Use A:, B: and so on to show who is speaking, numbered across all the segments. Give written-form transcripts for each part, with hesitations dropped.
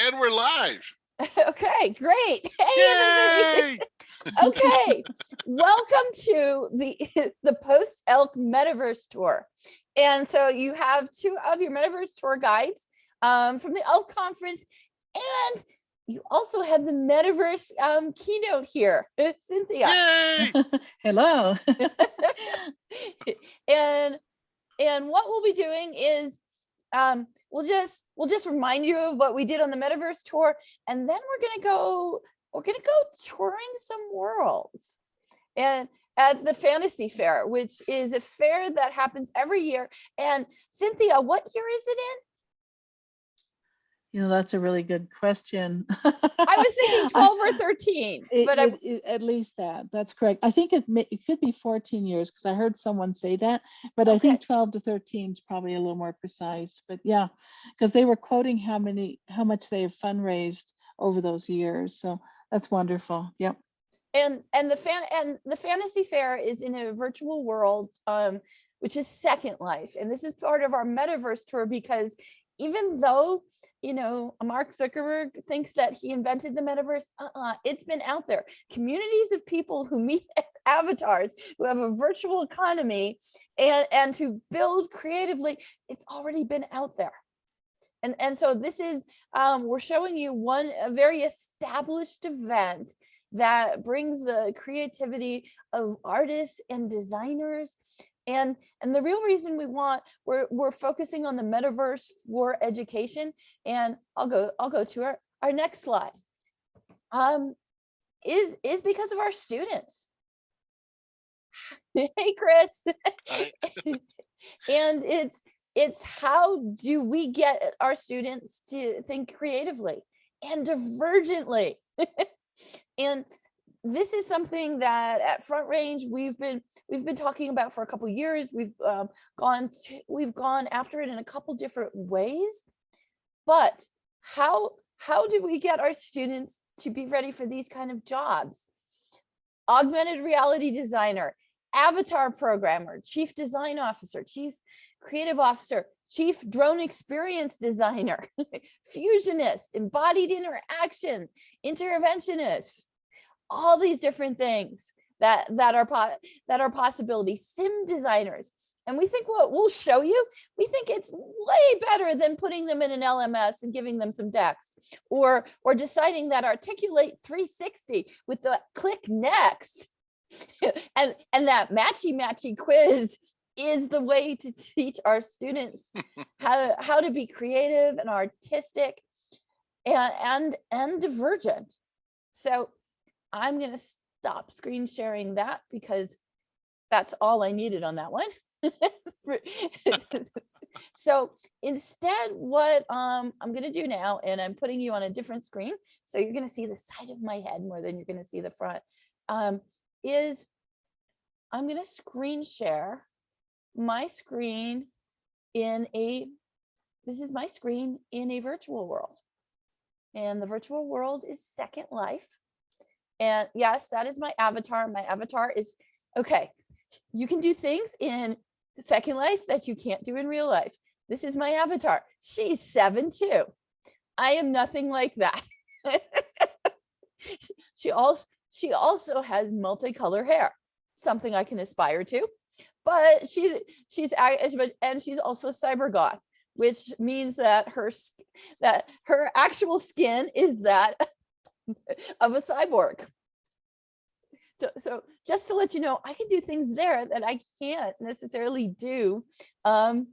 A: And we're live.
B: Okay, great. Hey, everybody.
A: Yay!
B: Okay, welcome to the Post Elk Metaverse Tour. And so you have two of your Metaverse tour guides from the Elk Conference, and you also have the Metaverse keynote here. It's Cynthia.
A: Yay!
C: Hello.
B: And what we'll be doing is we'll just remind you of what we did on the Metaverse tour, and then we're gonna go touring some worlds and at the Fantasy Faire, which is a fair that happens every year. And Cynthia, what year is it in?
C: You know, that's a really good question.
B: I was thinking 12 or 13, but
C: at least that's correct. I think it could be 14 years because I heard someone say that, but okay. I think 12 to 13 is probably a little more precise. But yeah, because they were quoting how much they have fundraised over those years. So that's wonderful. Yep.
B: And the Fantasy Faire is in a virtual world, which is Second Life, and this is part of our Metaverse tour because even though Mark Zuckerberg thinks that he invented the Metaverse, it's been out there. Communities of people who meet as avatars, who have a virtual economy, and who build creatively, it's already been out there. And so this is we're showing you a very established event that brings the creativity of artists and designers. And the real reason we're focusing on the Metaverse for education, and I'll go to our next slide, is because of our students. Hey, Chris. And it's how do we get our students to think creatively and divergently? And this is something that at Front Range we've been talking about for a couple of years. We've gone after it in a couple different ways, but how do we get our students to be ready for these kind of jobs? Augmented reality designer, avatar programmer, chief design officer, chief creative officer, chief drone experience designer, fusionist, embodied interaction, interventionist, all these different things that are possibilities, sim designers. And we think what we'll show you, we think it's way better than putting them in an LMS and giving them some text, or deciding that Articulate 360 with the click next and that matchy quiz is the way to teach our students how to be creative and artistic and divergent. So I'm going to stop screen sharing that because that's all I needed on that one. So instead, what I'm going to do now, and I'm putting you on a different screen, so you're going to see the side of my head more than you're going to see the front, is I'm going to screen share my screen this is my screen in a virtual world. And the virtual world is Second Life. And yes, that is my avatar. My avatar is, okay, you can do things in Second Life that you can't do in real life. This is my avatar. She's 7 too. I am nothing like that. She also has multicolor hair, something I can aspire to. But she's also a cyber goth, which means that her actual skin is that of a cyborg. So just to let you know, I can do things there that I can't necessarily do in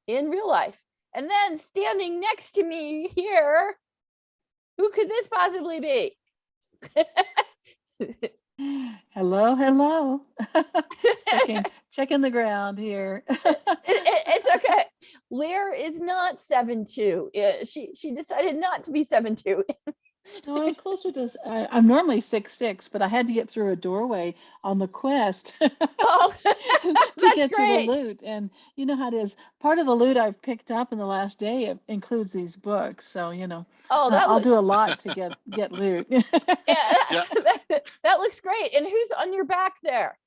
B: real life. And then standing next to me here, who could this possibly be?
C: Hello. checking the ground here.
B: It's okay. Lear is not 7'2". She decided not to be 7'2".
C: No, I'm closer to. I'm normally 6'6", but I had to get through a doorway on the quest to get to the loot. And you know how it is. Part of the loot I've picked up in the last day includes these books. So I'll do a lot to get loot.
B: Yeah. That looks great. And who's on your back there?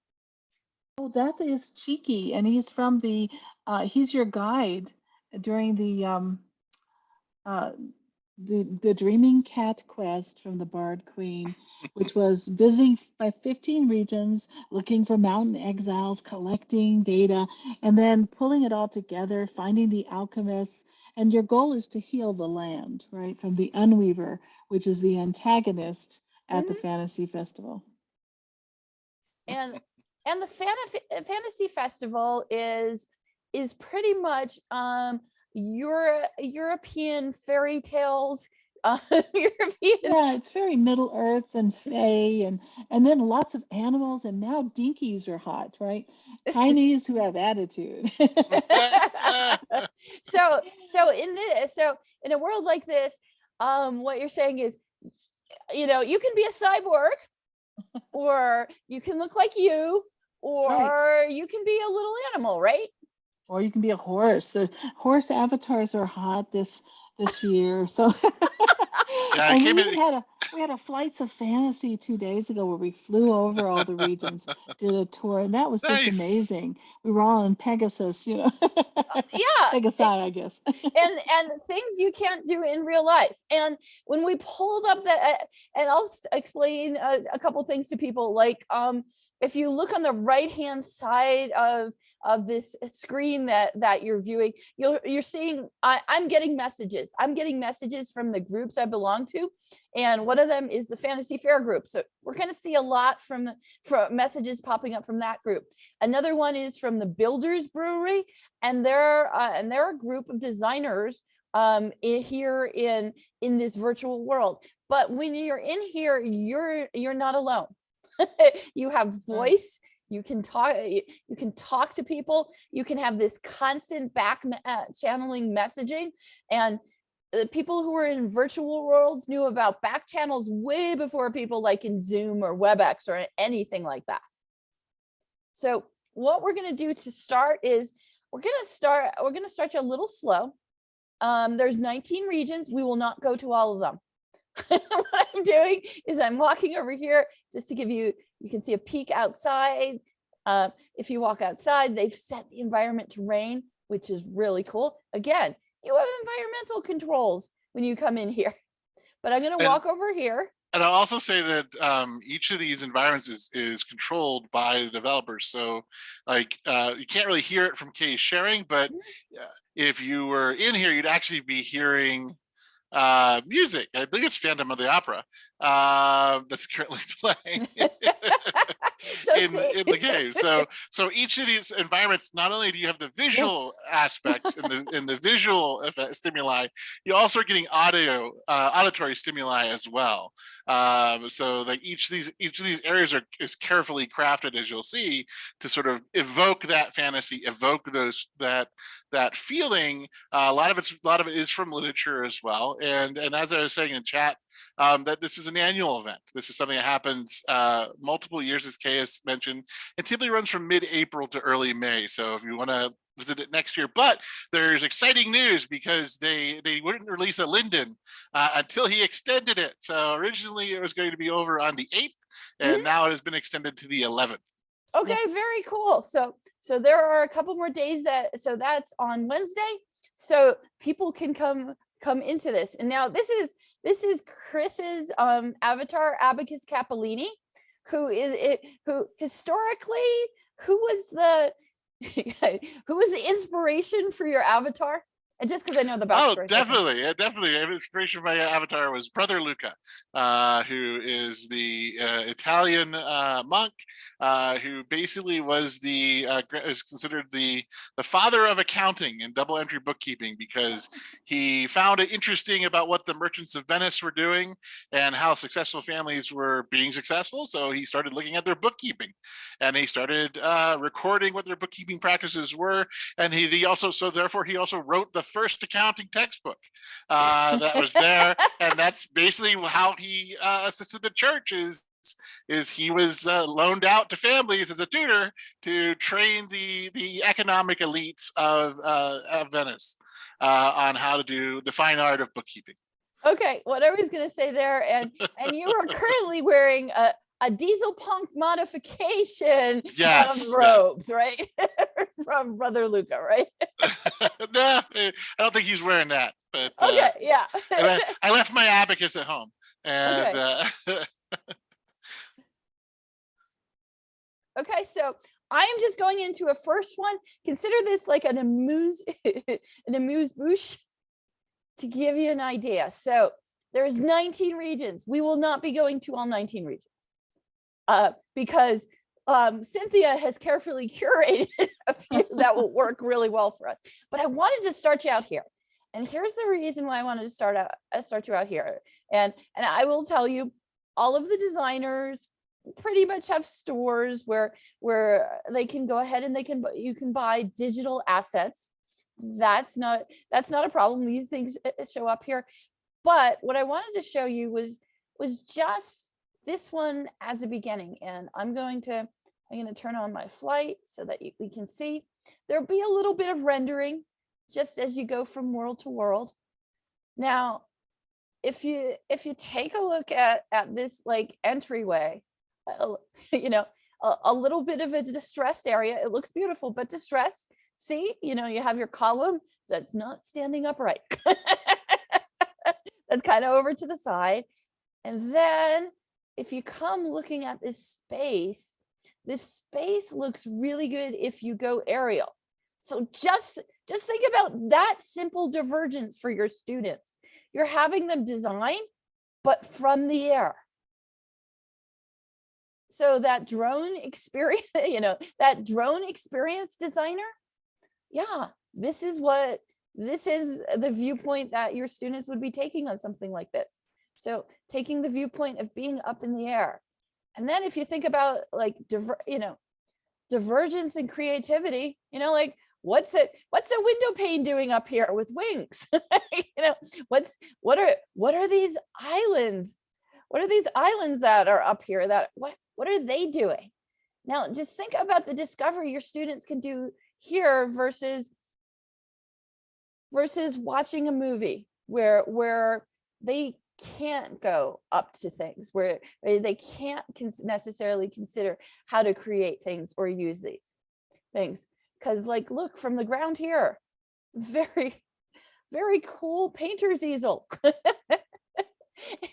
C: Oh, that is Cheeky, and he's from he's your guide during the the Dreaming Cat quest from the Bard Queen, which was visiting by 15 regions, looking for mountain exiles, collecting data, and then pulling it all together, finding the alchemists. And your goal is to heal the land, right? From the Unweaver, which is the antagonist at the Fantasy Festival.
B: And the Fantasy Festival is pretty much European fairy tales. European.
C: Yeah, it's very Middle Earth and Fae, and then lots of animals, and now dinkies are hot, right? Tinies who have attitude.
B: So in a world like this, what you're saying is, you can be a cyborg, or you can look like you, or right. You can be a little animal, right?
C: Or you can be a horse. The horse avatars are hot this year. So
A: yeah,
C: and we had a Flights of Fantasy 2 days ago where we flew over all the regions, did a tour, and that was just amazing. We were all in Pegasus,
B: Yeah,
C: Pegasi, I guess.
B: and things you can't do in real life. And when we pulled up that, and I'll explain a couple things to people, like if you look on the right hand side of this screen that you're viewing, you're seeing I'm getting messages. I'm getting messages from the groups I belong to, and one of them is the Fantasy Faire group. So we're going to see a lot from messages popping up from that group. Another one is from the Builders Brewery, and they're a group of designers here in this virtual world. But when you're in here, you're not alone. You have voice. You can talk to people. You can have this constant back channeling messaging. And the people who were in virtual worlds knew about back channels way before people like in Zoom or WebEx or anything like that. So what we're going to do to start is we're going to start you a little slow. There's 19 regions. We will not go to all of them. What I'm doing is I'm walking over here just to give you can see a peek outside. If you walk outside, they've set the environment to rain, which is really cool. Again, you have environmental controls when you come in here. But I'm going to walk over here.
A: And I'll also say that each of these environments is controlled by the developers. So like you can't really hear it from Kay's sharing, but if you were in here, you'd actually be hearing music. I think it's Phantom of the Opera that's currently playing in the cave. So each of these environments, not only do you have the visual aspects in the visual stimuli, you're also getting auditory stimuli as well. So like each of these areas is carefully crafted, as you'll see, to sort of evoke that fantasy, evoke that feeling. A lot of it is from literature as well. And as I was saying in chat, that this is an annual event. This is something that happens multiple years, as Kay has mentioned. It typically runs from mid-April to early May. So if you want to visit it next year, but there's exciting news because they wouldn't release a Linden until he extended it. So originally it was going to be over on the 8th, and now it has been extended to the 11th.
B: Okay, very cool. So there are a couple more days so that's on Wednesday. So people can come into this. And now this is Chris's avatar, Abacus Capolini, who historically, who was the inspiration for your avatar? And just because I know the backstory.
A: Oh, definitely. Inspiration for my avatar was Brother Luca, who is the Italian monk, who basically was is considered the father of accounting and double entry bookkeeping, because he found it interesting about what the merchants of Venice were doing and how successful families were being successful. So he started looking at their bookkeeping, and he started recording what their bookkeeping practices were. And he also wrote the first accounting textbook that was there. And that's basically how he assisted the church, is he was loaned out to families as a tutor to train the economic elites of Venice on how to do the fine art of bookkeeping.
B: Okay, what I was going to say there, and you are currently wearing a diesel punk modification of robes, right? From Brother Luca, right?
A: No, I don't think he's wearing that. but
B: Okay, yeah.
A: I left my abacus at home, and
B: Okay. Okay, so I am just going into a first one. Consider this like an amuse an amuse-bouche to give you an idea. So there's 19 regions. We will not be going to all 19 regions because Cynthia has carefully curated a few that will work really well for us. But I wanted to start you out here. And here's the reason why I wanted to start you out here. And I will tell you, all of the designers pretty much have stores where they can go ahead and you can buy digital assets. That's not a problem. These things show up here. But what I wanted to show you was just this one as a beginning. And I'm going to turn on my flight so that we can see. There'll be a little bit of rendering just as you go from world to world. Now, if you take a look at this like entryway, you know, a little bit of a distressed area. It looks beautiful, but distress. See, you know, you have your column that's not standing upright. That's kind of over to the side. And then if you come looking at this space looks really good if you go aerial. So just think about that simple divergence for your students. You're having them design, but from the air. So that drone experience, you know, that drone experience designer, yeah, this is the viewpoint that your students would be taking on something like this. So taking the viewpoint of being up in the air. And then if you think about like, divergence and creativity, you know, like what's a window pane doing up here with wings? You know, what are these islands? What are these islands that are up here that what are they doing? Now, just think about the discovery your students can do here versus watching a movie where they can't go up to things, where they can't necessarily consider how to create things or use these things. Because like, look, from the ground here, very, very cool painter's easel.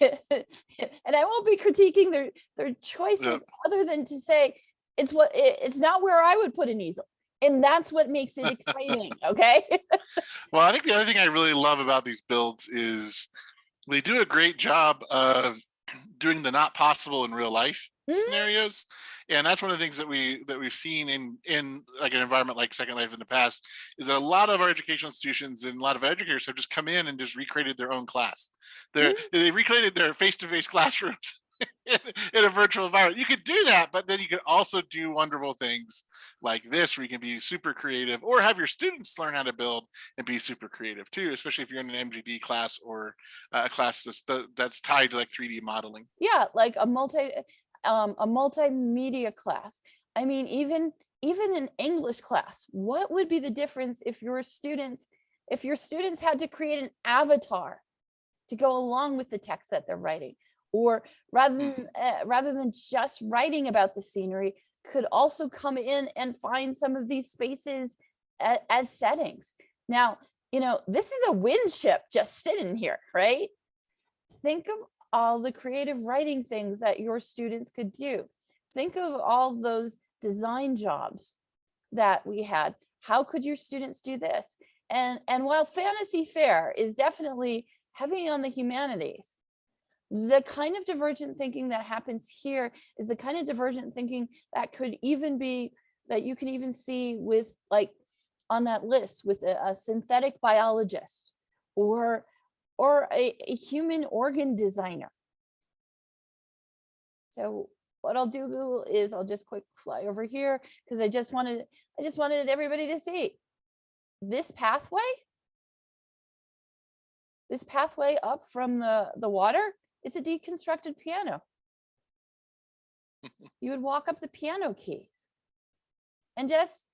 B: And I won't be critiquing their choices other than to say it's not where I would put an easel. And that's what makes it exciting. Okay.
A: Well, I think the other thing I really love about these builds is they do a great job of doing the not possible in real life scenarios. And that's one of the things that we've seen in like an environment like Second Life in the past, is that a lot of our educational institutions and a lot of educators have just come in and just recreated their own class. They recreated their face-to-face classrooms in a virtual environment. You could do that, but then you could also do wonderful things like this, where you can be super creative, or have your students learn how to build and be super creative too, especially if you're in an MGD class or a class that's tied to like 3D modeling.
B: Yeah, like a multimedia class. I mean, even an English class, what would be the difference if your students had to create an avatar to go along with the text that they're writing, or rather than just writing about the scenery, could also come in and find some of these spaces as settings. Now, you know, this is a wind ship just sitting here, right? Think of all the creative writing things that your students could do. Think of all those design jobs that we had. How could your students do this? And while Fantasy Faire is definitely heavy on the humanities, the kind of divergent thinking that happens here is the kind of divergent thinking that could even be, that you can even see with, like, on that list with a synthetic biologist or a human organ designer. So what I'll do is I'll just quick fly over here, because I just wanted everybody to see this pathway up from the water. It's a deconstructed piano. You would walk up the piano keys and just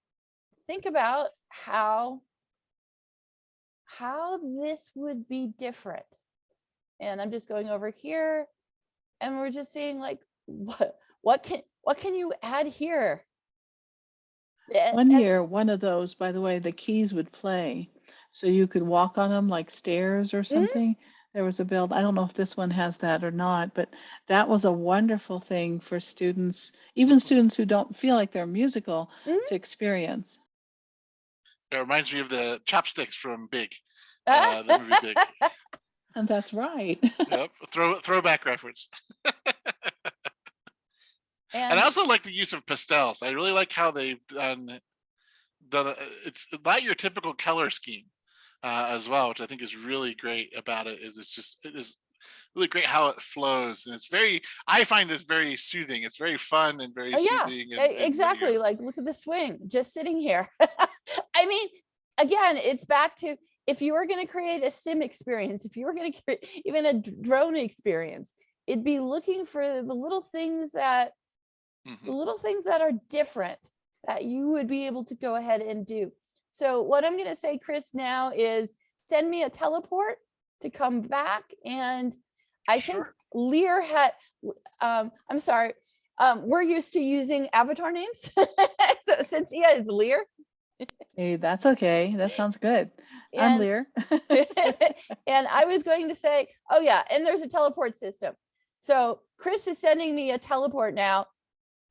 B: think about how this would be different. And I'm just going over here, and we're just seeing like what can you add here?
C: One year, one of those, by the way, the keys would play. so you could walk on them like stairs or something. There was a build. I don't know if this one has that or not, but that was a wonderful thing for students, even students who don't feel like they're musical, to experience.
A: It reminds me of the chopsticks from Big, the movie Big.
C: And that's right.
A: Yep, throwback reference. And I also like the use of pastels. I really like how they've done it's not your typical color scheme as well, which I think is really great about it. It is really great how it flows, and it's very. I find this very soothing. It's very fun and very soothing. And
B: exactly. Like, look at the swing, just sitting here. I mean, again, it's back to, if you were going to create a sim experience, if you were going to create even a drone experience, it'd be looking for the little things that are different that you would be able to go ahead and do. So what I'm going to say, Chris, now is send me a teleport to come back. And I think Lear had, I'm sorry, we're used to using avatar names. So Cynthia is Lear.
C: Hey, that's okay. That sounds good. I'm Lear.
B: And I was going to say, oh yeah, and there's a teleport system. So Chris is sending me a teleport now,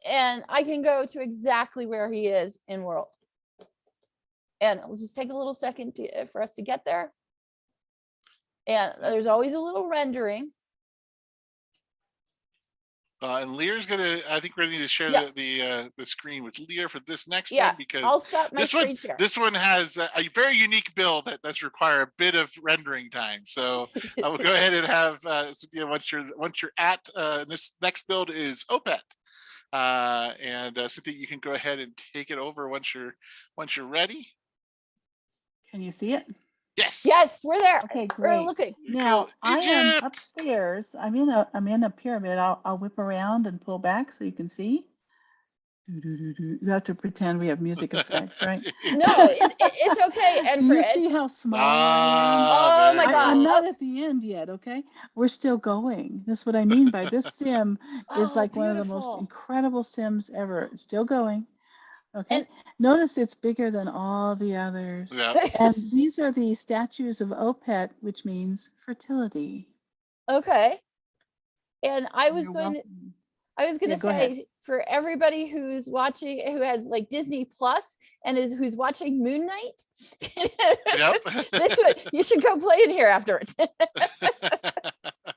B: and I can go to exactly where he is in world. And it'll just take a little second for us to get there. And there's always a little rendering.
A: And Lear's gonna. I think we're going to share the screen with Lear for this next one, because
B: I'll stop my screen share.
A: This one has a very unique build that's require a bit of rendering time. So I will go ahead and have Cynthia, once you're at this next build is Opet, and Cynthia, you can go ahead and take it over once you're ready.
C: Can you see it?
B: Yes, we're there.
C: Okay, great.
B: We're looking.
C: Now I am upstairs. I'm in a pyramid. I'll whip around and pull back so you can see. You have to pretend we have music effects, right?
B: No, it's okay. And
C: do you see how small
B: I am? Oh my God.
C: I'm not at the end yet, okay? We're still going. That's what I mean by this sim is like one of the most incredible sims ever. Still going. Okay. And notice it's bigger than all the others. And these are the statues of Opet, which means fertility.
B: Okay. And I was going to say,
C: ahead.
B: For everybody who's watching, who has like Disney Plus and who's watching Moon Knight, this one, you should go play in here afterwards.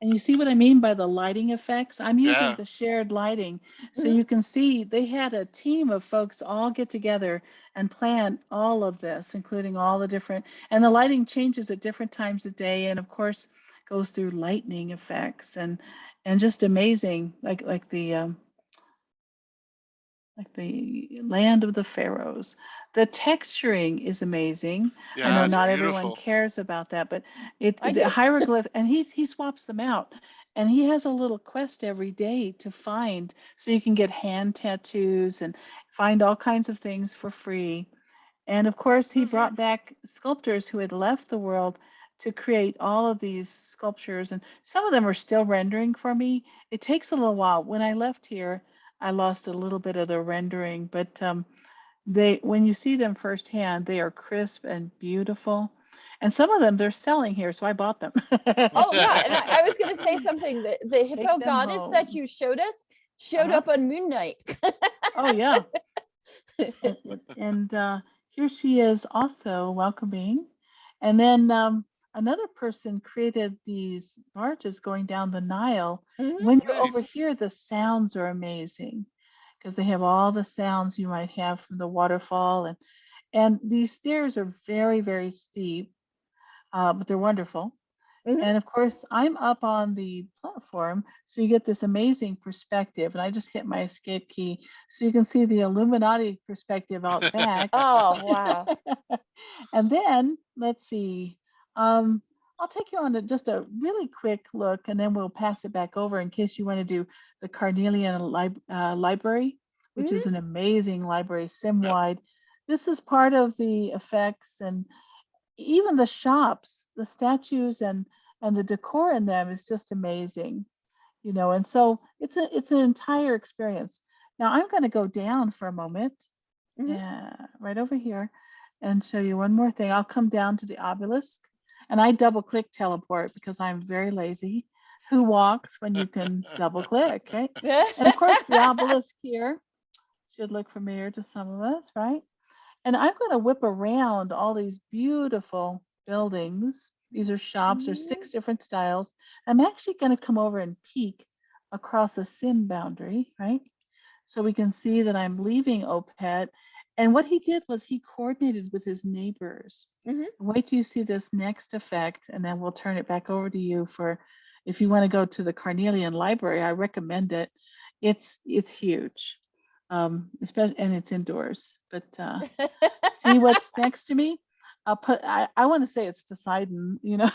C: And you see what I mean by the lighting effects? I'm using the shared lighting. So you can see they had a team of folks all get together and plan all of this, including all the different, and the lighting changes at different times of day. And of course goes through lightning effects and just amazing, like the land of the pharaohs. The texturing is amazing. I know not everyone cares about that, but the hieroglyph, and he swaps them out, and he has a little quest every day to find, so you can get hand tattoos and find all kinds of things for free. And of course, he brought back sculptors who had left the world to create all of these sculptures, and some of them are still rendering for me. It takes a little while. When I left here, I lost a little bit of the rendering, but when you see them firsthand, they are crisp and beautiful. And some of them they're selling here, so I bought them.
B: Oh yeah, and I was going to say something. The hippo goddess that you showed us showed up on Moon Knight.
C: Oh yeah. And here she is also welcoming. And then another person created these barges going down the Nile. When you're over here, the sounds are amazing because they have all the sounds you might have from the waterfall. And these stairs are very, very steep, but they're wonderful. And of course, I'm up on the platform, so you get this amazing perspective. And I just hit my escape key, so you can see the Illuminati perspective out back.
B: Oh, wow.
C: And then, let's see, I'll take you on just a really quick look, and then we'll pass it back over in case you want to do the Carnelian Library, which is an amazing library, sim-wide. This is part of the effects, and even the shops, the statues, and the decor in them is just amazing, and so it's an entire experience. Now I'm going to go down for a moment, right over here. and show you one more thing. I'll come down to the obelisk, and I double click teleport because I'm very lazy. Who walks when you can double click, right? And of course, the obelisk here should look familiar to some of us, right? And I'm going to whip around all these beautiful buildings. These are shops. There's 6 different styles. I'm actually going to come over and peek across a sim boundary, right? So we can see that I'm leaving OPET. And what he did was he coordinated with his neighbors. Wait till you see this next effect, and then we'll turn it back over to you for, if you want to go to the Carnelian Library, I recommend it. It's huge, especially, and it's indoors. But see what's next to me? I'll put, I want to say it's Poseidon, you know.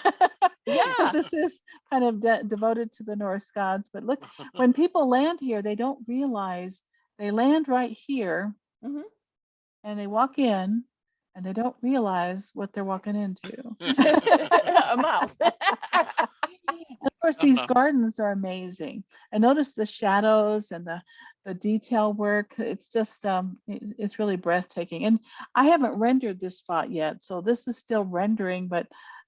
B: Yeah.
C: This is kind of devoted to the Norse gods. But look, when people land here, they don't realize they land right here, and they walk in, and they don't realize what they're walking into.
B: A mouse.
C: Of course, these gardens are amazing. I noticed the shadows and the detail work. It's just it's really breathtaking. And I haven't rendered this spot yet, so this is still rendering. But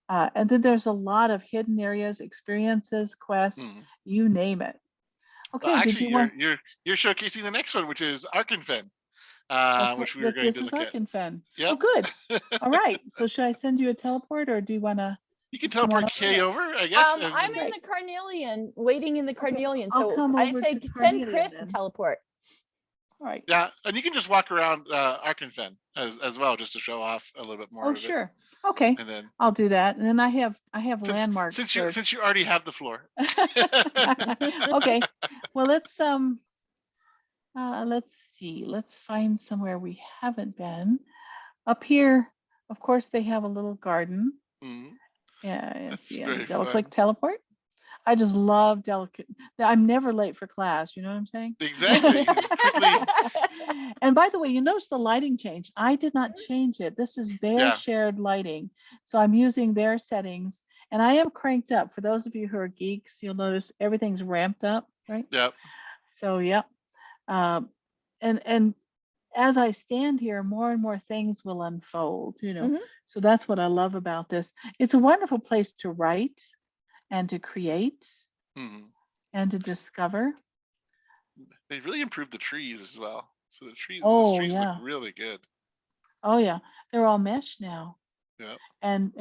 C: and then there's a lot of hidden areas, experiences, quests, you name it. Okay,
A: well, actually, you're showcasing the next one, which is Arkenfen, which we were going to look at.
C: Arkenfen.
A: Yep.
C: Oh, good. All right. So should I send you a teleport, or do you want to?
A: You can teleport Kay over, I guess.
B: I'm in the Carnelian, waiting in the Carnelian.
C: I'll
B: So I'd say send Chris a teleport.
C: All right.
A: Yeah, and you can just walk around Arkenfen as well, just to show off a little bit more.
C: Oh, sure. Okay.
A: And then
C: I'll do that. And then I have landmarks.
A: Since you already have the floor.
C: Okay. Well, let's see. Let's find somewhere we haven't been. Up here, of course, they have a little garden. Yeah,
A: that's
C: very double click teleport. I just love delicate. I'm never late for class. You know what I'm saying?
A: Exactly.
C: And by the way, you notice the lighting change. I did not change it. This is their shared lighting. So I'm using their settings, and I am cranked up. For those of you who are geeks, you'll notice everything's ramped up, right?
A: Yep.
C: So, yep. And as I stand here, more and more things will unfold, you know. So that's what I love about this. It's a wonderful place to write and to create and to discover.
A: They really improved the trees as well. So the trees,
C: those
A: trees look really good.
C: Oh yeah, they're all mesh now.
A: Yep.
C: And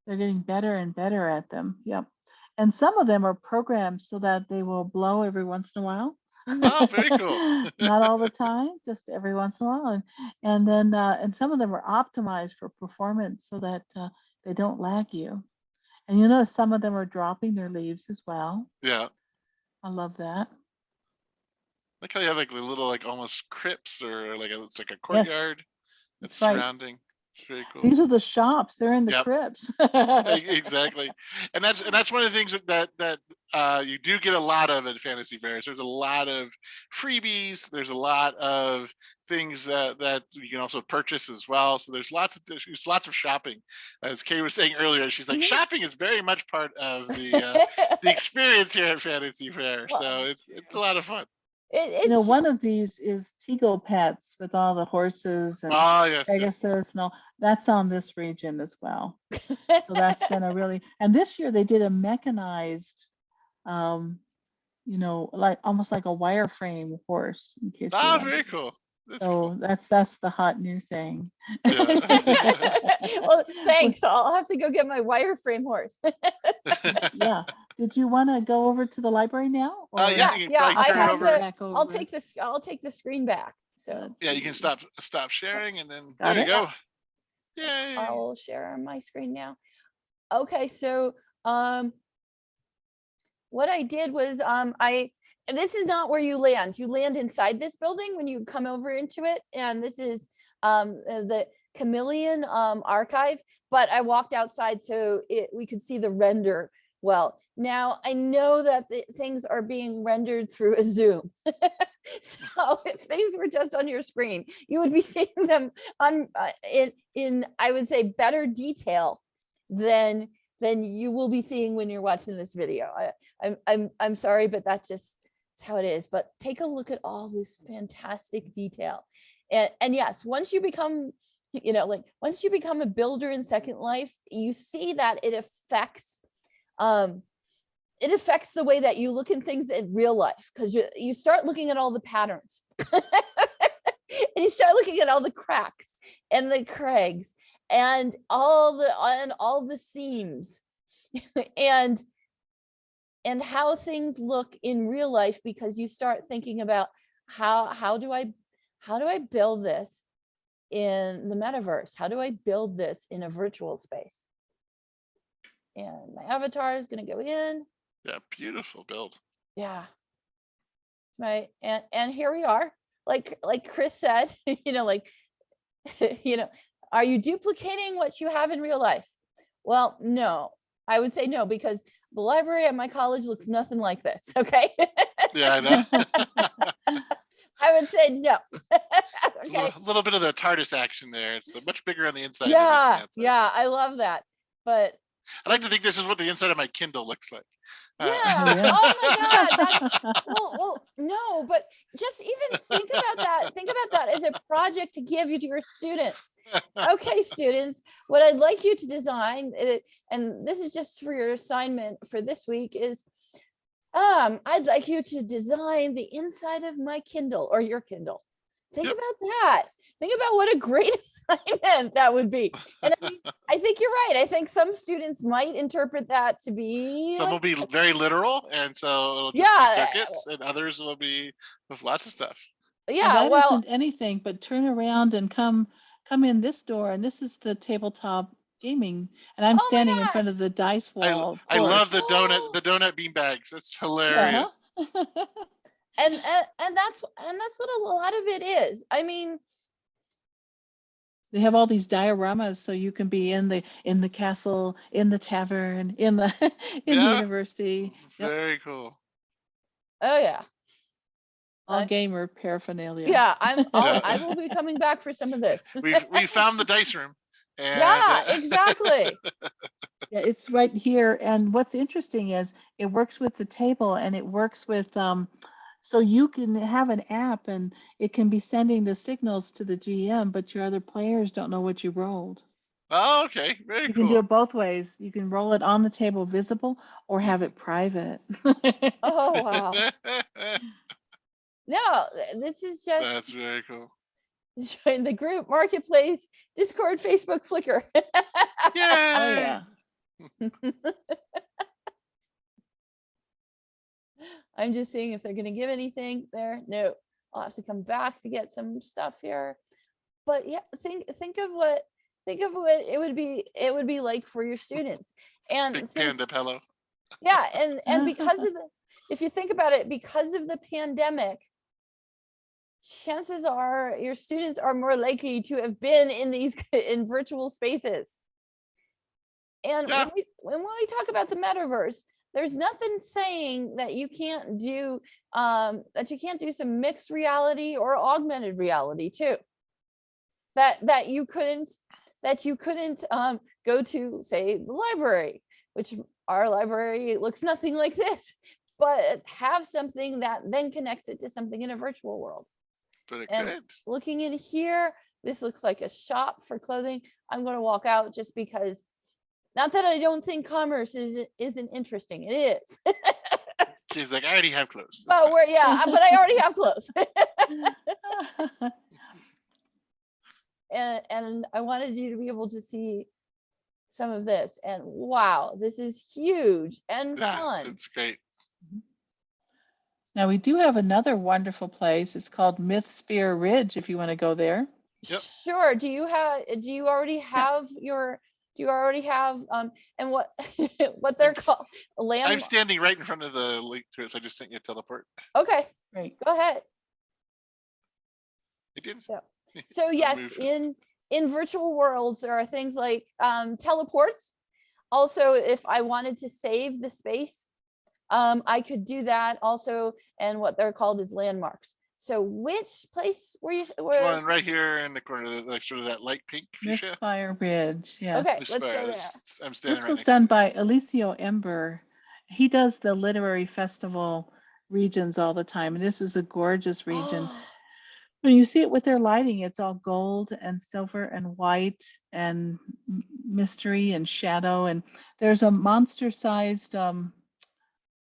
C: they're getting better and better at them. Yep. And some of them are programmed so that they will blow every once in a while.
A: Oh, very cool.
C: Not all the time, just every once in a while. And then and some of them are optimized for performance so that they don't lag you. And you know, some of them are dropping their leaves as well.
A: Yeah.
C: I love that.
A: Like how you have like the little like almost crypts, or like it's like a courtyard that's surrounding. It's very cool.
C: These are the shops. They're in the crypts.
A: Exactly. And that's one of the things that you do get a lot of at Fantasy Fairs. There's a lot of freebies. There's a lot of things that you can also purchase as well. So there's lots of shopping. As Kay was saying earlier, she's like, shopping is very much part of the experience here at Fantasy Fair. So it's a lot of fun.
C: You know, one of these is Tego Pets with all the horses and Pegasus and all. That's on this region as well. So that's been a really, and this year they did a mechanized, you know, like almost like a wireframe horse. In case
A: very cool.
C: That's cool. That's the hot new thing.
B: Well, thanks. I'll have to go get my wireframe horse.
C: Yeah. Did you want to go over to the library now?
B: Or? I'll take the screen back. So
A: yeah, you can stop sharing, and then there you go. Yay.
B: I'll share my screen now. Okay, so what I did was this is not where you land. You land inside this building when you come over into it, and this is the Chameleon archive. But I walked outside so we could see the render. Well, now I know that things are being rendered through a Zoom. So if things were just on your screen, you would be seeing them in I would say better detail than you will be seeing when you're watching this video. I'm sorry, but that's how it is. But take a look at all this fantastic detail. And yes, once you become like once you become a builder in Second Life, you see that it affects the way that you look at things in real life, because you start looking at all the patterns. And you start looking at all the cracks and the crags and all the seams and how things look in real life, because you start thinking about how do I build this in the metaverse? How do I build this in a virtual space? And my avatar is going to go in.
A: Yeah, beautiful build.
B: Yeah. Right. And here we are. Like Chris said, like, are you duplicating what you have in real life? Well, no, I would say no, because the library at my college looks nothing like this. Okay.
A: Yeah, I know.
B: I would say no. Okay.
A: A little bit of the TARDIS action there. It's much bigger on the inside.
B: Yeah.
A: Than the outside.
B: Yeah. I love that. But
A: I like to think this is what the inside of my Kindle looks like.
B: Yeah. Oh my God. Well, no, but just even think about that. Think about that as a project to give you to your students. Okay, students, what I'd like you to design, and this is just for your assignment for this week, is I'd like you to design the inside of my Kindle or your Kindle. Think about that. Think about what a great assignment that would be. And I mean, I think you're right. I think some students might interpret that to be
A: some will be very literal, and so it'll just be circuits, and others will be with lots of stuff.
B: Yeah,
C: well, that isn't anything but turn around and come in this door, and this is the tabletop gaming, and I'm standing in front of the dice wall.
A: I love the donut bean bags. That's hilarious.
B: Yeah. and that's what a lot of it is. I mean,
C: they have all these dioramas, so you can be in the castle, in the tavern, in the the university.
A: Very cool.
B: Oh yeah.
C: All gamer paraphernalia.
B: Yeah, I will be coming back for some of this.
A: we found the dice room. And,
B: yeah, exactly.
C: Yeah, it's right here. And what's interesting is it works with the table, and it works with so you can have an app, and it can be sending the signals to the GM, but your other players don't know what you rolled.
A: Oh, okay. Very cool.
C: You can do it both ways. You can roll it on the table visible, or have it private.
B: Oh, wow. No, this is just.
A: That's very cool.
B: Join the group, marketplace, Discord, Facebook, Flickr.
A: Yeah.
C: Oh, yeah.
B: I'm just seeing if they're going to give anything there. No, I'll have to come back to get some stuff here. But yeah, think of what it would be like for your students. And
A: big panda pillow.
B: Yeah, and because of if you think about it, because of the pandemic, chances are your students are more likely to have been in virtual spaces. And when we talk about the metaverse, there's nothing saying that you can't do some mixed reality or augmented reality too. That you couldn't go to, say, the library, which our library looks nothing like this, but have something that then connects it to something in a virtual world.
A: Pretty
B: and
A: good.
B: Looking in here, this looks like a shop for clothing. I'm going to walk out just because. Not that I don't think commerce isn't interesting. It is.
A: She's like, I already have clothes.
B: But but I already have clothes. and I wanted you to be able to see some of this. And wow, this is huge and fun.
A: It's great.
C: Now we do have another wonderful place. It's called Mythsphere Ridge. If you want to go there.
A: Yep.
B: Sure. Do you already have and what they're called?
A: I'm standing right in front of the link to it, so I just sent you a teleport.
B: Okay,
C: great.
B: Go ahead.
A: It did.
B: So yes, in virtual worlds, there are things like teleports. Also, if I wanted to save the space, I could do that also, and what they're called is landmarks. So which place were you?
A: One right here in the corner, like sort of that light pink fuchsia.
C: Mythsphere Ridge. Yeah.
B: Okay, let's go there.
A: I'm standing
C: This
A: right
C: was done by Alessio Ember. He does the literary festival regions all the time, and this is a gorgeous region. When you see it with their lighting, it's all gold and silver and white and mystery and shadow. And there's a monster-sized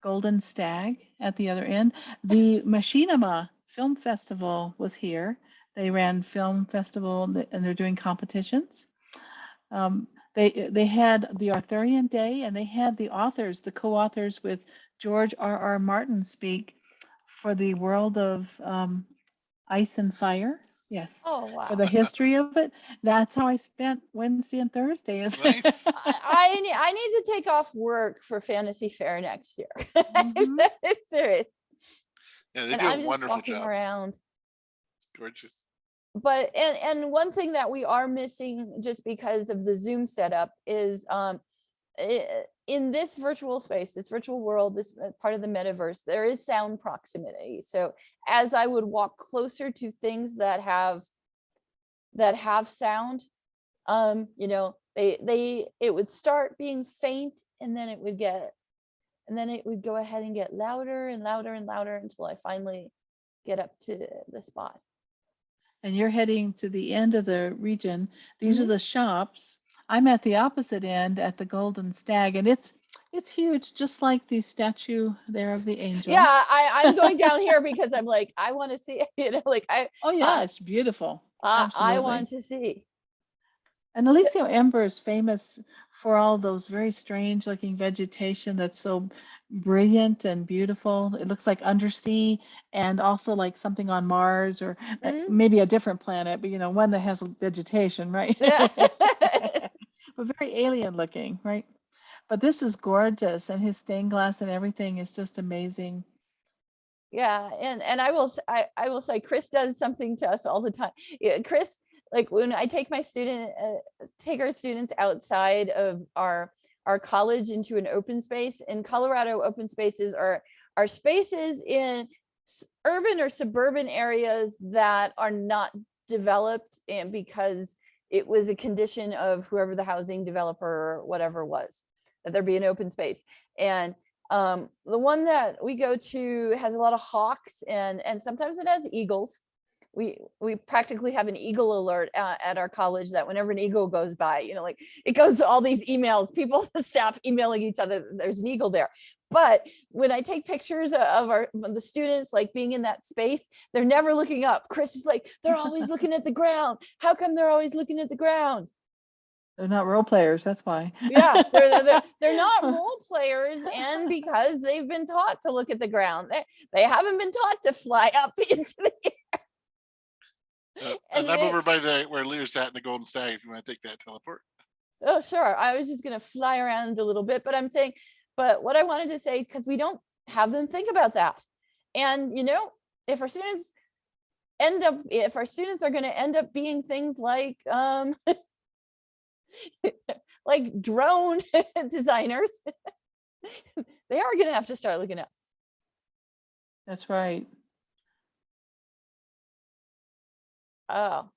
C: golden stag at the other end. The Machinima Film Festival was here. They ran film festival and they're doing competitions. They had the Arthurian Day, and they had the authors, the co-authors with George R.R. Martin speak for the world of Ice and Fire. Yes.
B: Oh, wow.
C: For the history of it. That's how I spent Wednesday and Thursday.
A: Nice.
B: I need to take off work for Fantasy Faire next year.
C: Mhm.
B: I'm serious.
A: Yeah, they
B: And
A: do
B: I'm
A: a
B: just
A: wonderful
B: walking
A: job.
B: around.
A: Gorgeous.
B: But and one thing that we are missing just because of the Zoom setup is in this virtual space, this virtual world, this part of the metaverse, there is sound proximity. So as I would walk closer to things that have sound, you know, it would start being faint, and then it would go ahead and get louder and louder and louder until I finally get up to the spot.
C: And you're heading to the end of the region. These are
B: Mhm.
C: the shops. I'm at the opposite end at the Golden Stag, and it's huge, just like the statue there of the angel.
B: Yeah, I'm going down here because I'm like, I want to see, you know, like
C: Oh yeah, it's beautiful.
B: I
C: Absolutely.
B: want to see.
C: And
B: So,
C: Elysium Ember is famous for all those very strange looking vegetation that's so brilliant and beautiful. It looks like undersea and also like something on Mars or
B: mhm.
C: maybe a different planet, but you know, one that has vegetation, right?
B: Yeah.
C: But very alien looking, right? But this is gorgeous, and his stained glass and everything is just amazing.
B: Yeah, and I will say Chris does something to us all the time. Yeah, Chris, like when I take our students outside of our college into an open space. In Colorado, open spaces are spaces in urban or suburban areas that are not developed, and because it was a condition of whoever the housing developer or whatever was, that there be an open space. And the one that we go to has a lot of hawks, and sometimes it has eagles. We practically have an eagle alert at our college, that whenever an eagle goes by, you know, like it goes to all these emails, people, the staff emailing each other, there's an eagle there. But when I take pictures of the students like being in that space, they're never looking up. Chris is like, they're always looking at the ground. How come they're always looking at the ground?
C: They're not role players, that's why.
B: Yeah, they're not role players, and because they've been taught to look at the ground, they haven't been taught to fly up into the air.
A: And I'm over by where Lear sat in the Golden Stag. If you want to take that teleport.
B: Oh, sure. I was just gonna fly around a little bit, but I'm saying, but what I wanted to say, because we don't have them think about that, and you know, if our students are going to end up being things like like drone designers, they are going to have to start looking up.
C: That's right.
B: Oh.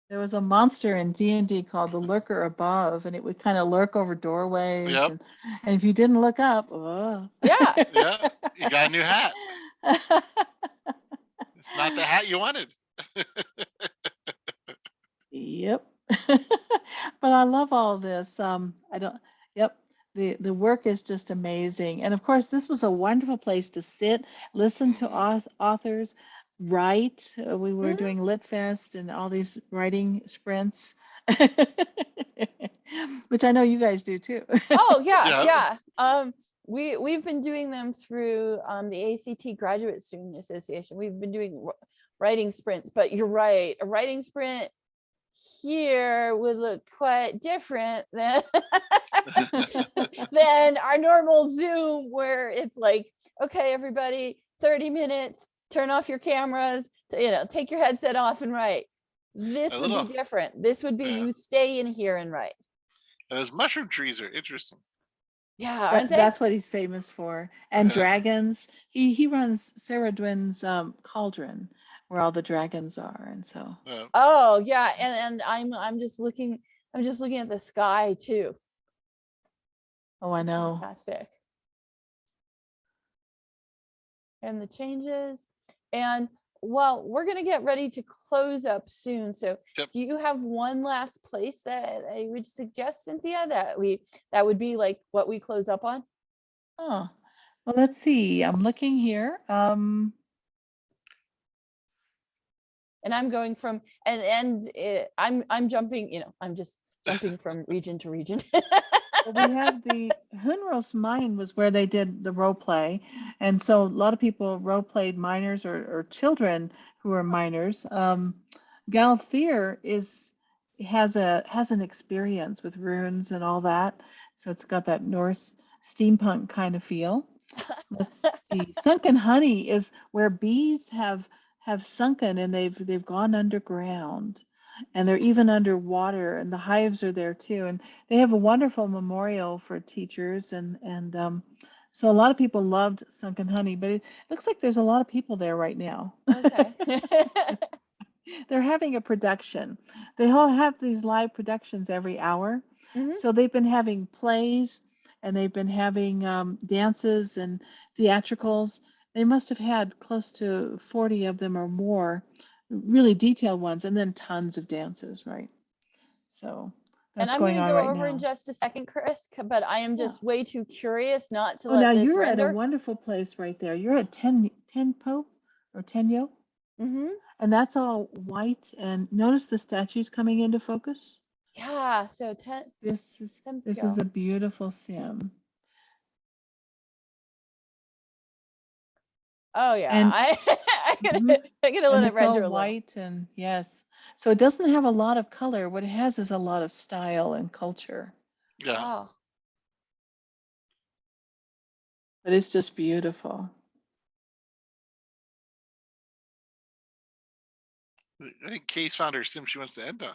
C: There was a monster in D&D called the Lurker Above, and it would kind of lurk over doorways.
A: Yep.
C: And if you didn't look up,
B: Yeah.
A: Yeah, you got a new hat. It's not the hat you wanted.
C: Yep. But I love all this. Yep. The work is just amazing. And of course, this was a wonderful place to sit, listen to authors, write. We were doing Lit Fest and all these writing sprints, which I know you guys do too.
B: Oh, yeah. We've been doing them through the ACT Graduate Student Association. We've been doing writing sprints, but you're right. A writing sprint here would look quite different than than our normal Zoom, where it's like, okay, everybody, 30 minutes, turn off your cameras, you know, take your headset off and write. This would be different. This would be you stay in here and write.
A: Those mushroom trees are interesting.
B: Yeah, aren't they?
C: That's what he's famous for. And dragons. He runs Sarah Dwin's Cauldron, where all the dragons are, and so.
B: Oh yeah, and I'm just looking at the sky too.
C: Oh, I know.
B: Fantastic. And the changes, and well, we're going to get ready to close up soon. So
A: Yep.
B: do you have one last place that I would suggest, Cynthia, that would be like what we close up on?
C: Oh, well, let's see. I'm looking here.
B: And I'm going from I'm jumping, I'm just jumping from region to region.
C: Well, we have the Hunros mine was where they did the role play, and so a lot of people role played miners or children who are miners. Galthier has an experience with runes and all that, so it's got that Norse steampunk kind of feel. Let's see. Sunken Honey is where bees have sunken and they've gone underground, and they're even underwater, and the hives are there too. And they have a wonderful memorial for teachers, and so a lot of people loved Sunken Honey, but it looks like there's a lot of people there right now.
B: Okay.
C: They're having a production. They all have these live productions every hour.
B: Mhm.
C: So they've been having plays, and they've been having dances and theatricals. They must have had close to 40 of them or more, really detailed ones, and then tons of dances, right? So
B: And
C: that's
B: I'm
C: going
B: going to
C: on
B: go
C: right
B: over in
C: now.
B: just a second, Chris, but I am just way too curious not to
C: Oh, now
B: let this
C: you're at a
B: render.
C: wonderful place right there. You're at Tenpo or Tenyo,
B: Mm-hmm.
C: and that's all white. And notice the statues coming into focus.
B: Yeah, so
C: This is
B: Tempio.
C: a beautiful sim.
B: Oh yeah,
C: And
B: I'm gonna
C: mhm,
B: let
C: and
B: it
C: it's all
B: render a little.
C: white, and yes. So it doesn't have a lot of color. What it has is a lot of style and culture.
A: Yeah.
B: Oh,
C: But it's just beautiful.
A: I think Kay's found her sim she wants to end on.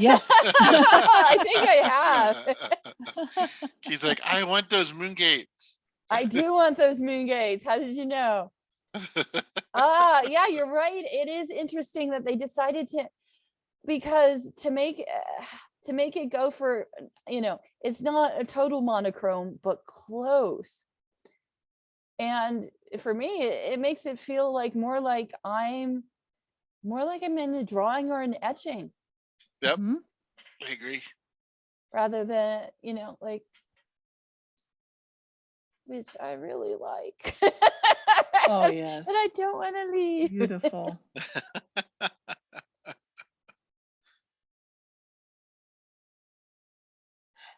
C: Yes.
B: I think I have.
A: She's like, I want those moon gates.
B: I do want those moon gates. How did you know? Yeah, you're right. It is interesting that they decided to, because to make it go for, it's not a total monochrome, but close. And for me, it makes it feel like more like I'm in a drawing or an etching.
A: Yep.
C: Mhm.
A: I agree.
B: Rather than, like, which I really like.
C: Oh, yes.
B: And I don't want to leave.
C: Beautiful.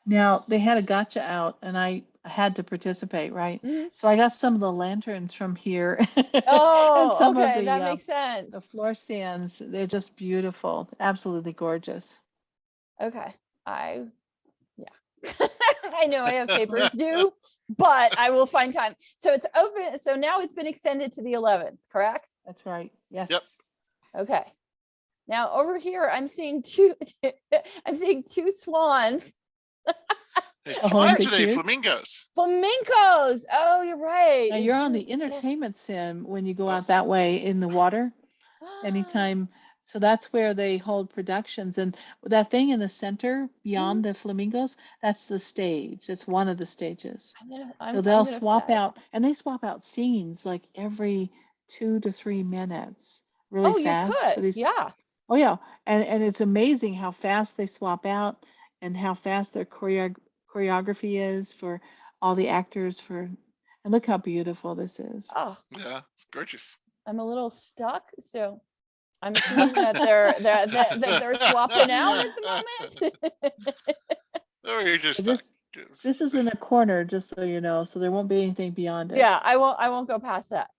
C: Now, they had a gotcha out, and I had to participate, right?
B: Mhm.
C: So I got some of the lanterns from here and
B: Oh,
C: some of
B: okay, that
C: the
B: makes sense.
C: floor stands. They're just beautiful, absolutely gorgeous.
B: Okay, yeah. I know I have papers due, but I will find time. So it's open. So now it's been extended to the 11th, correct?
C: That's right. Yes.
A: Yep.
B: Okay. Now over here, I'm seeing two swans.
A: It's
C: Oh,
A: swans
C: aren't they
A: today,
C: cute?
A: flamingos.
B: Flamingos. Oh, you're right.
C: Now
B: They
C: you're on
B: do-
C: the entertainment sim when you go
A: Oh.
C: out that way in the water
B: yeah.
C: anytime. So that's where they hold productions. And that thing in the center beyond the flamingos, that's the stage. That's one of the stages. So they'll swap out, and they swap out scenes like every 2 to 3 minutes, really
B: Oh, you
C: fast for
B: could.
C: these.
B: Yeah.
C: Oh yeah, and it's amazing how fast they swap out and how fast their choreography is for all the actors and look how beautiful this is.
B: Oh,
A: Yeah, it's gorgeous.
B: I'm a little stuck. So I'm assuming that they're swapping out at the moment.
A: Or you're just stuck.
C: This is in a corner, just so you know, so there won't be anything beyond it.
B: Yeah, I won't go past that.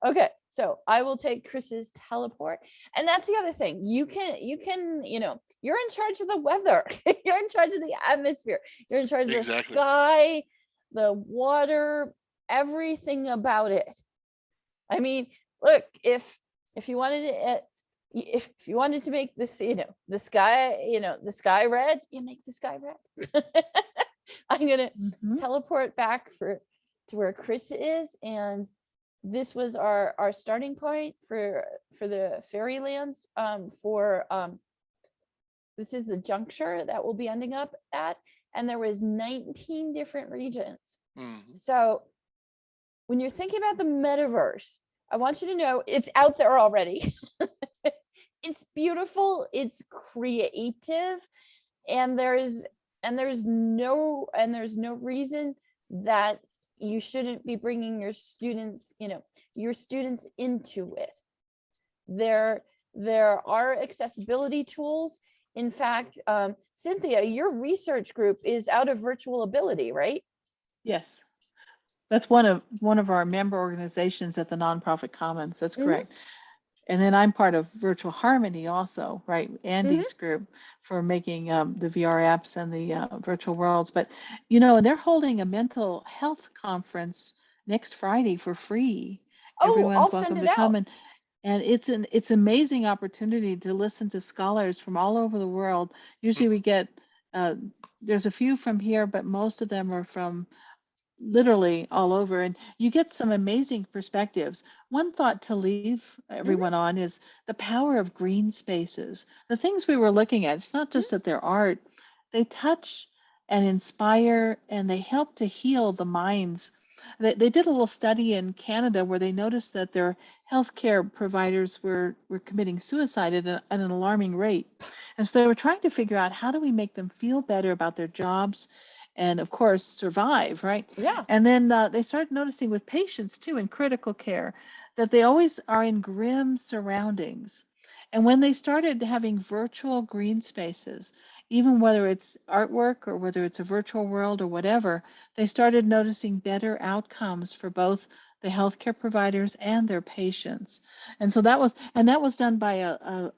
B: Okay, so I will take Chris's teleport. And that's the other thing. You can, you're in charge of the weather. You're in charge of the atmosphere. You're in charge of the sky, the water, everything about it. I mean, look, if you wanted to, if you wanted to make this, the sky red, you make the sky red. I'm gonna teleport back to where Chris is, and this was our starting point for the Fairelands. This is the juncture that we'll be ending up at, and there was 19 different regions.
A: Mhm.
B: So when you're thinking about the metaverse, I want you to know it's out there already. It's beautiful, it's creative, and there's no reason that you shouldn't be bringing your students, into it. There are accessibility tools. In fact, Cynthia, your research group is out of virtual ability, right?
C: Yes. That's one of our member organizations at the Nonprofit Commons. That's correct. And then I'm part of Virtual Harmony also, right? Andy's group for making the VR apps and the virtual worlds. But, they're holding a mental health conference next Friday for free.
B: Oh,
C: Everyone's
B: I'll
C: welcome
B: send
C: to
B: it
C: come.
B: out.
C: And it's amazing opportunity to listen to scholars from all over the world. Usually we get, there's a few from here, but most of them are from literally all over, and you get some amazing perspectives. One thought to leave everyone on is the power of green spaces. The things we were looking at, it's not just that they're art, they touch and inspire, and they help to heal the minds. They did a little study in Canada where they noticed that their healthcare providers were committing suicide at an alarming rate. And so they were trying to figure out, how do we make them feel better about their jobs and, of course, survive, right?
B: Yeah.
C: And then they started noticing with patients too in critical care that they always are in grim surroundings. And when they started having virtual green spaces, even whether it's artwork or whether it's a virtual world or whatever, they started noticing better outcomes for both the healthcare providers and their patients. And so that was done by a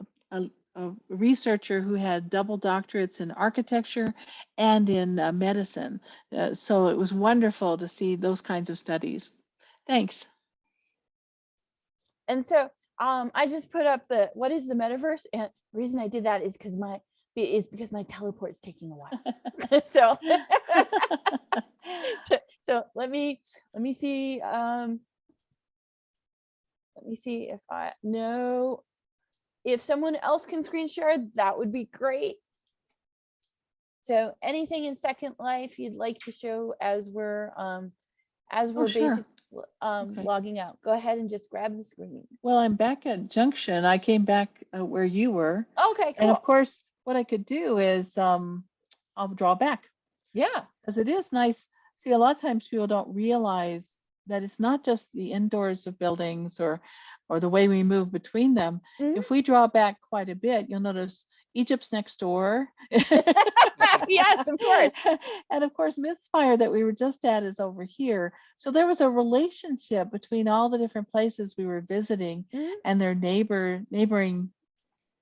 C: researcher who had double doctorates in architecture and in medicine. So it was wonderful to see those kinds of studies. Thanks.
B: And so I just put up what is the metaverse, and the reason I did that is because my teleport's taking a while. so so let me see. Let me see if I know if someone else can screen share, that would be great. So anything in Second Life you'd like to show as we're
C: Sure.
B: Okay. Logging out. Go ahead and just grab the screen.
C: Well, I'm back at Junction. I came back where you were.
B: Okay, cool.
C: And of course, what I could do is I'll draw back.
B: Yeah.
C: Because it is nice. See, a lot of times people don't realize that it's not just the indoors of buildings or the way we move between them. If we draw back quite a bit, you'll notice Egypt's next door.
B: Yes, of course.
C: And of course, Mythspire that we were just at is over here. So there was a relationship between all the different places we were visiting and their neighboring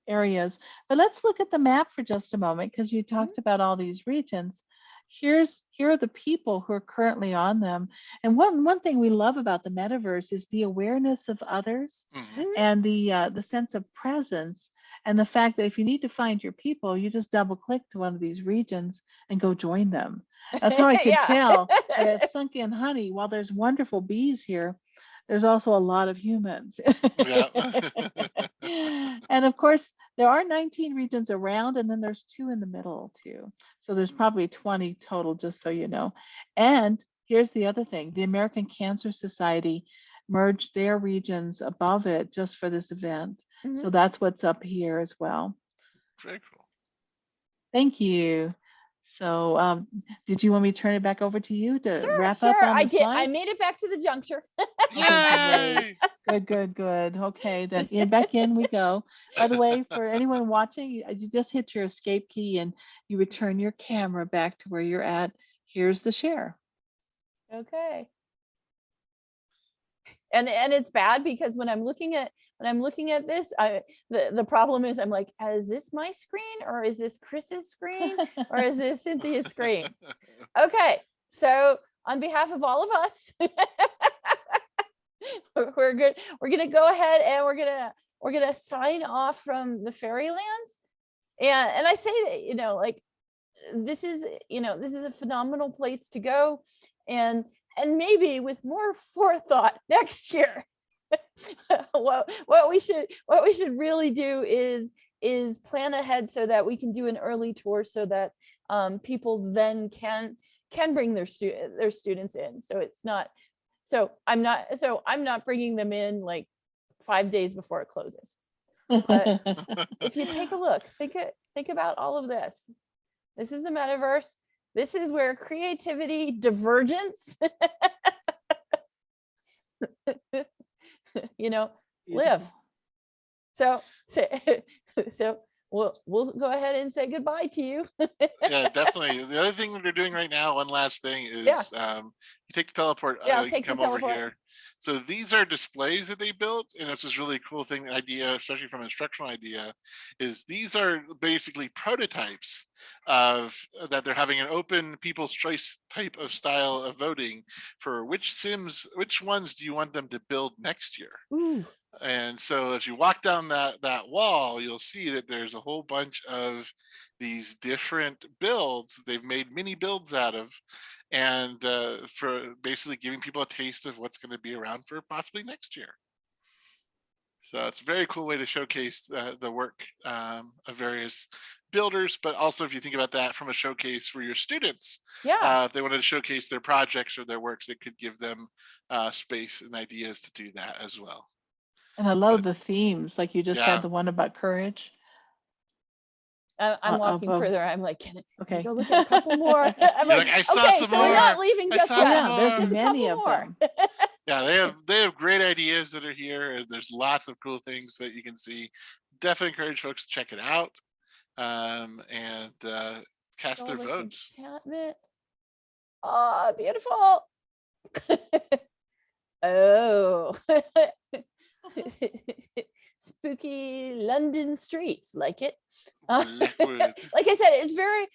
C: areas. But let's look at the map for just a moment, because you talked about all these regions. Here are the people who are currently on them. And one thing we love about the metaverse is the awareness of others and the sense of presence, and the fact that if you need to find your people, you just double click to one of these regions and go join them. That's how I could tell that at Sunken Honey, while there's wonderful bees here, there's also a lot of humans. And of course, there are 19 regions around, and then there's 2 in the middle too. So there's probably 20 total, just so you know. And here's the other thing. The American Cancer Society merged their regions above it just for this event. So that's what's up here as well.
A: Very cool.
C: Thank you. So did you want me to turn it back over to you to wrap up on the slides?
B: I made it back to the juncture.
A: Yay!
C: Good. Okay, then back in we go. By the way, for anyone watching, you just hit your escape key and you return your camera back to where you're at. Here's the share.
B: Okay. And it's bad because when I'm looking at this, the problem is I'm like, is this my screen, or is this Chris's screen, or is this Cynthia's screen? Okay, so on behalf of all of us, we're good. We're gonna go ahead and we're gonna sign off from the Fairelands. And I say that, like, this is a phenomenal place to go, and maybe with more forethought next year, what we should really do is plan ahead so that we can do an early tour, so that people then can bring their students in. So it's not So I'm not bringing them in like 5 days before it closes. But if you take a look, think about all of this. This is the metaverse. This is where creativity, divergence, live. So we'll go ahead and say goodbye to you.
A: Yeah, definitely. The other thing that they're doing right now, one last thing is you take the teleport,
B: Yeah, I'll
A: you
B: take the
A: come over
B: teleport.
A: here. So these are displays that they built, and it's this really cool idea, especially from an instructional idea, is these are basically prototypes of that they're having an open people's choice type of style of voting for which ones do you want them to build next year.
B: Ooh.
A: And so as you walk down that wall, you'll see that there's a whole bunch of these different builds that they've made mini builds out of, and for basically giving people a taste of what's going to be around for possibly next year. So it's a very cool way to showcase the work of various builders, but also if you think about that from a showcase for your students, if they wanted to showcase their projects or their works, it could give them space and ideas to do that as well.
C: And I love the themes, like you just
A: Yeah.
C: had the one about courage.
B: I'm walking further. I'm like, can I go look at a couple more? I'm
A: like, I saw
B: okay,
A: some
B: so
A: more.
B: we're not leaving just yet.
C: There's
B: Just
C: many
B: a
C: of
B: couple more.
C: them.
A: Yeah, they have great ideas that are here. And there's lots of cool things that you can see. Definitely encourage folks to check it out and cast their votes.
B: Enchantment. Oh, beautiful. Oh. Spooky London streets, like it. Like I said, it's very,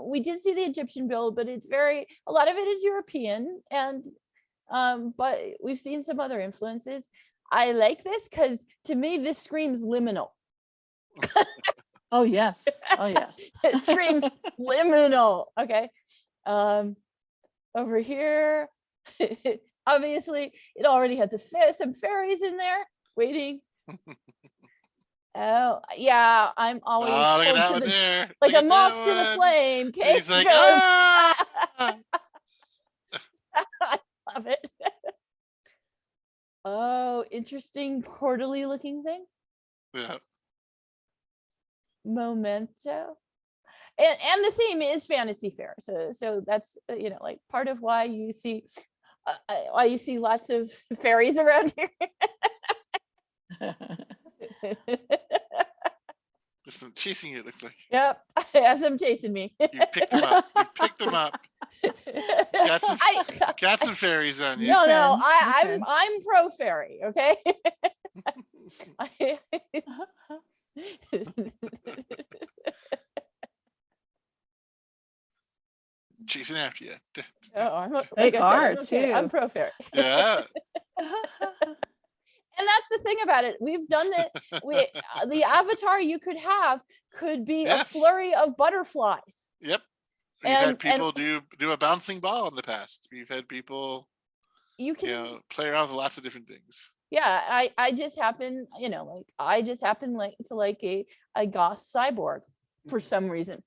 B: we did see the Egyptian build, but it's a lot of it is European, and but we've seen some other influences. I like this because to me this screams liminal.
C: Oh yes. Oh yeah.
B: It screams liminal. Okay. Over here, obviously it already has some fairies in there waiting. Oh yeah, I'm always
A: look at that one there.
B: Like a moth to the flame. Case
A: like,
B: I love it. Oh, interesting portally looking thing.
A: Yeah.
B: Memento. And the theme is Fantasy Faire. So that's like part of why you see lots of fairies around here.
A: There's some chasing you, looks like.
B: Yep, I have some chasing me.
A: You picked them up. Got some fairies on you.
B: No, I'm pro fairy, okay?
A: Chasing after you.
C: They are too.
B: I'm pro fairy.
A: Yeah.
B: And that's the thing about it. We've done the avatar you could have could be a flurry of butterflies.
A: Yep. We've had people do a bouncing ball in the past. We've had people play around with lots of different things.
B: Yeah, I just happen, to like a goth cyborg for some reason.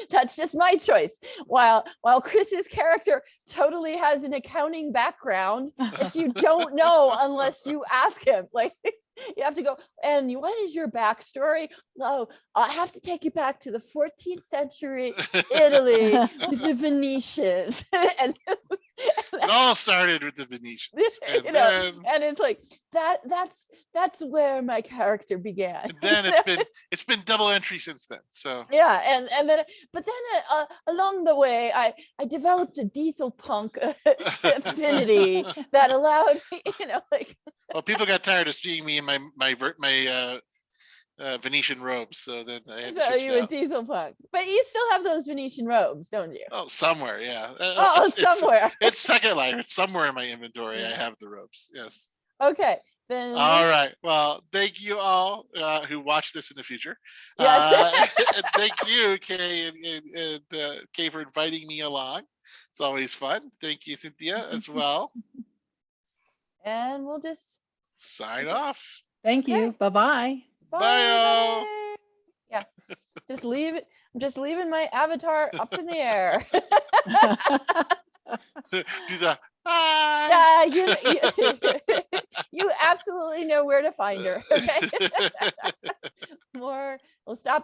B: That's just my choice. While Chris's character totally has an accounting background that you don't know unless you ask him. Like you have to go, and what is your backstory? Oh, I have to take you back to the 14th century Italy with the Venetians. And
A: it all started with the Venetians.
B: And it's like that's where my character began.
A: And then it's been double entry since then. So
B: yeah, and then along the way I developed a diesel punk affinity that allowed me,
A: well, people got tired of seeing me in my Venetian robes, so then I had to switch
B: you a diesel punk, but you still have those Venetian robes, don't you?
A: Oh, somewhere, yeah.
B: Somewhere.
A: It's Second Life. It's somewhere in my inventory. I have the robes. Yes.
B: Okay. Then.
A: All right. Well, thank you all who watch this in the future.
B: Yes.
A: And thank you, Kay and Kay, for inviting me along. It's always fun. Thank you, Cynthia, as well.
B: And we'll just
A: sign off.
C: Thank you.
B: Okay.
C: Bye-bye.
A: Bye.
B: Yeah. Just leave it. I'm just leaving my avatar up in the air.
A: Do the hi.
B: You absolutely know where to find her. Okay. We'll stop